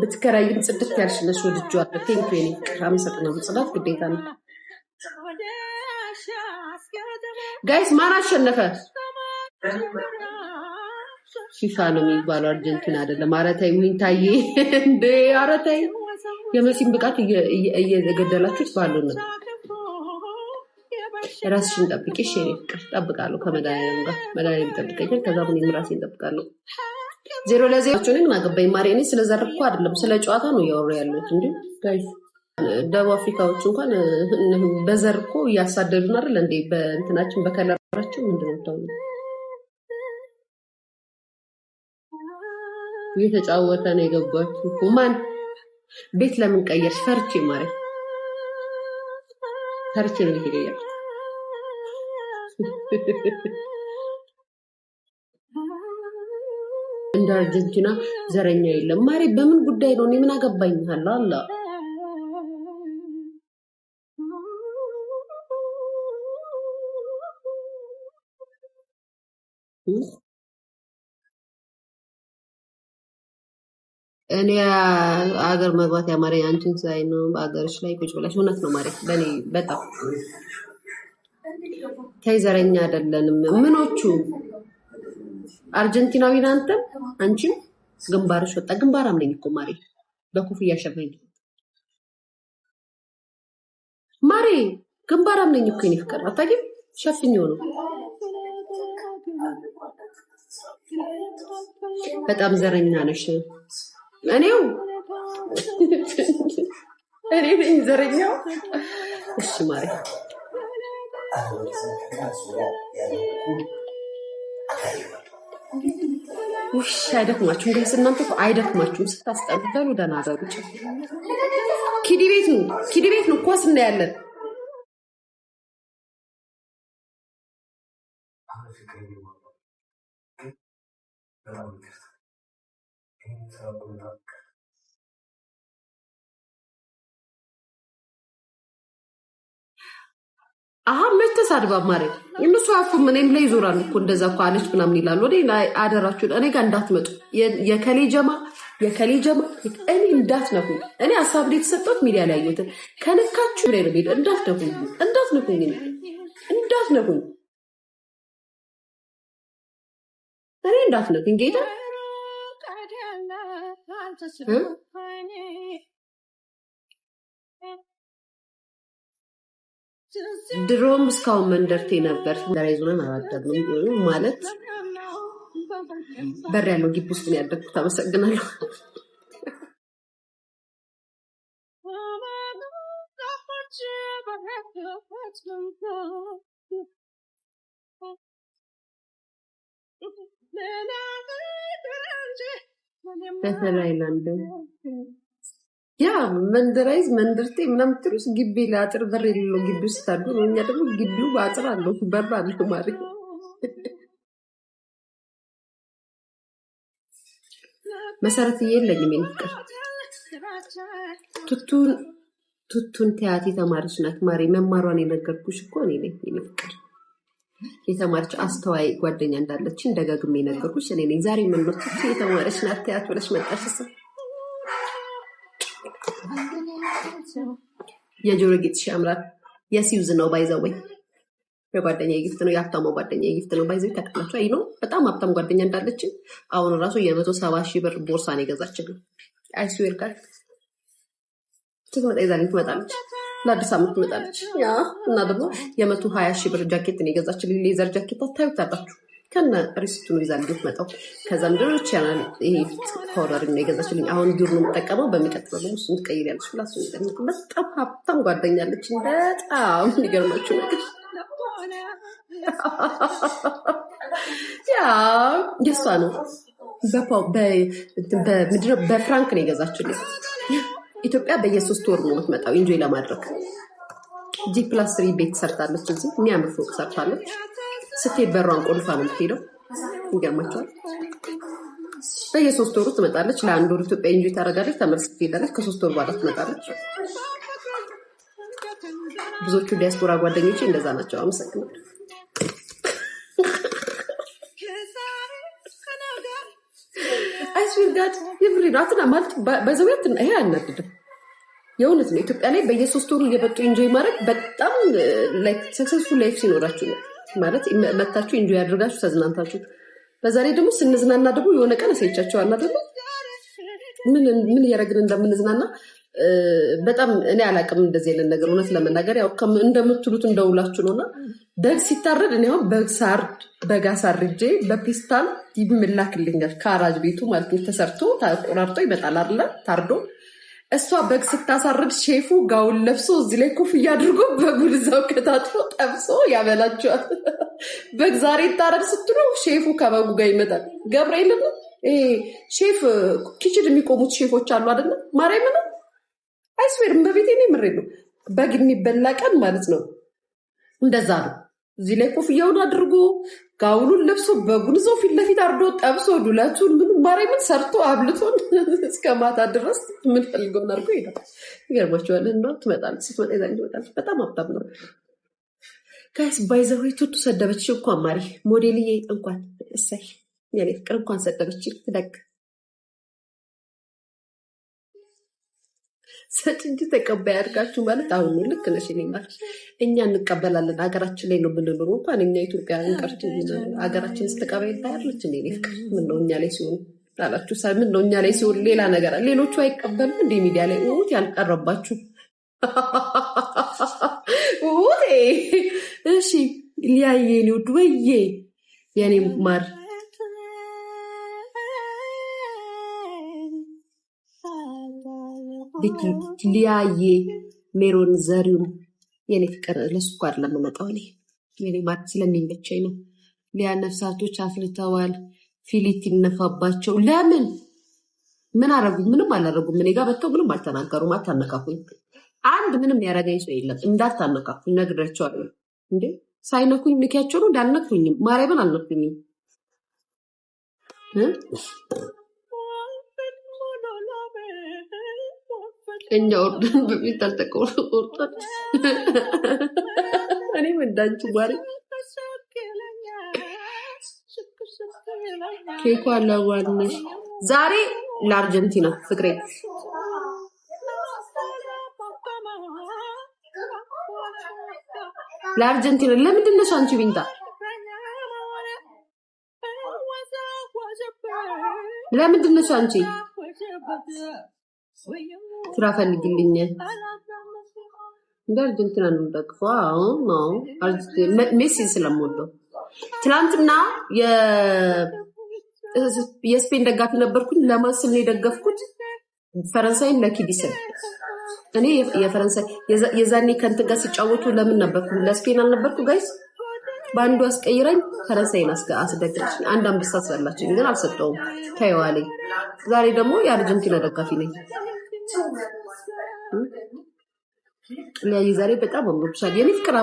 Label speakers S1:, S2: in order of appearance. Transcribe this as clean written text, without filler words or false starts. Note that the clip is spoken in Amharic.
S1: بتكرايم صدق ያልሽ ነሽ ወድጄዋለሁ ቴንክ ዩ አመሰግናለሁ ጽዳት ግዴታ ነው ጋይስ ማን አሸነፈ ፊፋ ነው የሚባለው አርጀንቲና አይደለም አረታይ ዊንታዬ እንደ አረታይ የመሲን ብቃት እየገደላችሁት ባሉ ነው ራስሽን ጠብቂ እሺ ጠብቃለሁ ከመድኃኒዓለም ጋር መድኃኒዓለም ይጠብቀኛል ከዛ ምን ራሴን ጠብቃለሁ 0-0 ምን አገባኝ ማሪ እኔ ስለዘረኩ አይደለም ስለ ጨዋታ ነው ያወራ ያለሁት እንዴ ጋይስ ደቡብ አፍሪካዎች እንኳን በዘርኮ ያሳደዱን አይደል እንዴ በእንትናችን በከለራቸው ምንድነው ታው እየተጫወተ ነው የገባችው ማን ቤት ለምን ቀየርሽ ፈርቼ ማሪ ፈርቼ ነው ይገኛል እንደ አርጀንቲና ዘረኛ የለም ማሪ በምን ጉዳይ ነው እኔ ምን አገባኝ አላ እኔ አገር መግባት ያማረ አንቺን ሳይ ነው በአገርሽ ላይ ቁጭ ብለሽ እውነት ነው ማሪ በኔ በጣም ከይዘረኛ አይደለንም ምኖቹ አርጀንቲናዊ ናንተ አንቺ ግንባርሽ ወጣ ግንባራም ነኝ እኮ ማሪ በኩፍያ ሸፈኝ ማሪ ግንባራም ነኝ እኮ እኔ ፍቅር አታውቂም ሸፍኝው ነው በጣም ዘረኛ ነሽ እኔው እኔ ነኝ ዘረኛው እሺ ማሪ ውሽ አይደክማችሁም ጋይስ እናንተ እኮ አይደክማችሁም ስታስጠሉ በሉ ደህና አደሩ ኪዲ ቤት ነው ኳስ እናያለን መች ተሳድባ ማሪ እነሱ አፉም እኔም ላይ ዞራል እኮ እንደዛ እኮ አለች ምናምን ይላሉ ወዴ አደራችሁ እኔ ጋር እንዳትመጡ የከሌ ጀማ እኔ እንዳትነኩ እኔ ሐሳብ ላይ ተሰጥቶት ሚዲያ ላይ ያዩት ከነካችሁ ላይ ነው እንዳትነኩኝ እኔ እንዳትነኩኝ ጌታ ድሮም እስካሁን መንደርቴ ነበር እንዳይዙነን አላደግንም ማለት በር ያለው ግቢ ውስጥ ነው ያደግኩት አመሰግናለሁ በተላይላንድ ያ መንደራይዝ መንደርቴ ምናምን ትሩስ ግቢ ለአጥር በር የሌለው ግቢ ውስጥ ታዱ ነው እኛ ደግሞ ግቢው በአጥር አለው በር አለው ማለት መሰረት የለኝም እንፍቅር ቱቱን ቲያቲ ተማሪች ናት ማሪ መማሯን የነገርኩሽ እኮ እኔ ነኝ እንፍቅር የተማሪች አስተዋይ ጓደኛ እንዳለችን ደጋግሜ የነገርኩሽ እኔ ነኝ ዛሬ ምን ነው ቱቱ የተማሪች ናት ቲያት ብለሽ መጣሽስ የጆሮ ጌጥሽ ያምራል የሲውዝ ነው ባይዘወይ በጓደኛዬ ጊፍት ነው ያፍታሙ ጓደኛዬ ጊፍት ነው ባይዘው ተቀላችሁ አይ ነው በጣም ሀብታም ጓደኛ እንዳለችን አሁን ራሱ የ170,000 ብር ቦርሳ ነው የገዛችልኝ አይ ስዌር ጋር ትመጣለች ለአዲስ ዓመት ትመጣለች ያ እና ደግሞ የ120,000 ብር ጃኬት ነው የገዛችልኝ ሌዘር ጃኬት ታዩታላችሁ ከነ ሪሲቱ ነው ይዛል ልትመጣው ከዛም ደግሞ ቻናል ይሄ ፓውደር ነው የገዛችልኝ አሁን ዱር ነው የምጠቀመው በሚቀጥለው ደግሞ እሱን ትቀይሪያለሽ ፍላስ ነው በጣም ሀብታም ጓደኛ አለችኝ በጣም የሚገርማችሁ ነገር ያ የሷ ነው በፍራንክ ነው የገዛችልኝ ኢትዮጵያ በየ3 ወር ነው የምትመጣው ኢንጆይ ለማድረግ G+3 ቤት ሰርታለች እዚህ የሚያምር ፎቅ ሰርታለች ስትሄድ በሯን ቆልፋ ነው የምትሄደው ይገርማችኋል በየ3 ወሩ ትመጣለች ለአንድ ወር ኢትዮጵያ ኢንጆይ ታደርጋለች ተመልሳ ትሄዳለች ከ3 ወር በኋላ ትመጣለች ብዙዎቹ ዲያስፖራ ጓደኞቼ እንደዛ ናቸው አመሰግናለሁ አይስዌር ጋድ የምሬ ነው። አትና ማለት በዘውያት ይሄ አናድድም። የእውነት ነው። ኢትዮጵያ ላይ በየ3 ወሩ እየመጡ ኢንጆይ ማድረግ በጣም ሰክሰስፉል ላይፍ ሲኖራችሁ ነው ማለት መታችሁ ኢንጆይ ያደርጋችሁ ተዝናንታችሁ። በዛ ላይ ደግሞ ስንዝናና ደግሞ የሆነ ቀን አሳይቻቸዋል አይደል ምን እያደረግን እንደምንዝናና በጣም እኔ አላቅም እንደዚህ አይነት ነገር እውነት ለመናገር ያው እንደምትሉት እንደውላችሁ ነውና በግ ሲታረድ እኔ አሁን በግ አሳርጄ በፒስታል ይምላክልኛል ከአራጅ ቤቱ ማለት ነው ተሰርቶ ተቆራርጦ ይመጣል አይደል ታርዶ እሷ በግ ስታሳርድ ሼፉ ጋውን ለብሶ እዚህ ላይ ኮፍያ አድርጎ በጉን እዛው ከታጥፎ ጠብሶ ያበላቸዋል። በግ ዛሬ ይታረድ ስትሉ ሼፉ ከበጉ ጋር ይመጣል። ገብርኤል ሼፍ ኪችን የሚቆሙት ሼፎች አሉ አይደል ማርያም ነው አይስዌርም በቤቴ ነው ምሬ ነው በግ የሚበላ ቀን ማለት ነው እንደዛ ነው። እዚህ ላይ ኮፍያውን አድርጎ ጋውኑን ለብሶ በጉን እዛው ፊት ለፊት አርዶ ጠብሶ ዱለቱን ምን ማርያምን ሰርቶ አብልቶን እስከ ማታ ድረስ ምን ፈልገውን አድርጎ ይሄዳል። ይገርማችኋል እና ትመጣለች ስትመጣ ይዛኝ ትመጣለች። በጣም ሀብታም ነው ጋይስ ባይዘው ቱቱ ሰደበች እንኳን ማሪ ሞዴልዬ እንኳን እሰይ የኔ ፍቅር እንኳን ሰደበች ትደግ ሰጭ እንጂ ተቀባይ አድርጋችሁ ማለት አሁን ልክ ነሽ እኔ ማለት እኛ እንቀበላለን ሀገራችን ላይ ነው የምንኖረው እንኳን እኛ ኢትዮጵያውያን ቀርቶ ሀገራችን ስተቀባይ ታያለች እኔ ፍቅር ምን ነው እኛ ላይ ሲሆን አላችሁ ምን ነው እኛ ላይ ሲሆን ሌላ ነገር ሌሎቹ አይቀበሉም እንደ ሚዲያ ላይ ኡት ያልቀረባችሁ ኡት እሺ ሊያየ ነው ወይዬ የኔ ማር ሊያየ ሜሮን ዘሪውን የኔ ፍቅር ለሱ እኮ አይደለም የምመጣው እኔ የኔ ማለት ስለሚመቸኝ ነው። ሊያ ነፍሳቶች አፍልተዋል ፊሊት ይነፋባቸው ለምን ምን አረጉ? ምንም አላረጉም። እኔ ጋር መጥተው ምንም አልተናገሩም። አታነካኩኝ። አንድ ምንም ያረጋኝ ሰው የለም። እንዳታነካኩኝ ነግሬያቸዋለሁ። እንዴ ሳይነኩኝ ንኪያቸው ነው እንዳልነኩኝም ማርያምን አልነኩኝም። እኛ ኦርደን በፊት አልተቆርጧል። እኔም እንዳንቺ ማሪ ኬኳ ለዋንሽ ዛሬ ለአርጀንቲና ፍቅሬ ለአርጀንቲና ለምንድን ነው አንቺ ቢንታ ለምንድን ነው አንቺ ስራ ፈልግልኝ እንደ አርጀንቲና ነው ደግፈው ነው ሜሲ ስለምወደው ትናንትና የስፔን ደጋፊ ነበርኩኝ ለማስል ነው የደገፍኩት ፈረንሳይን ለኪዲስን እኔ የፈረንሳይ የዛኔ ከንት ጋር ሲጫወቱ ለምን ነበርኩ ለስፔን አልነበርኩ ጋይስ ባንዱ አስቀይራኝ ፈረንሳይን አስደግፈች አንድ አንበሳ ስላላችሁ ግን አልሰጠውም ታይዋለኝ ዛሬ ደግሞ የአርጀንቲና ደጋፊ ነኝ ለይ ዛሬ በጣም አምሮብሻል የኔ ፍቅር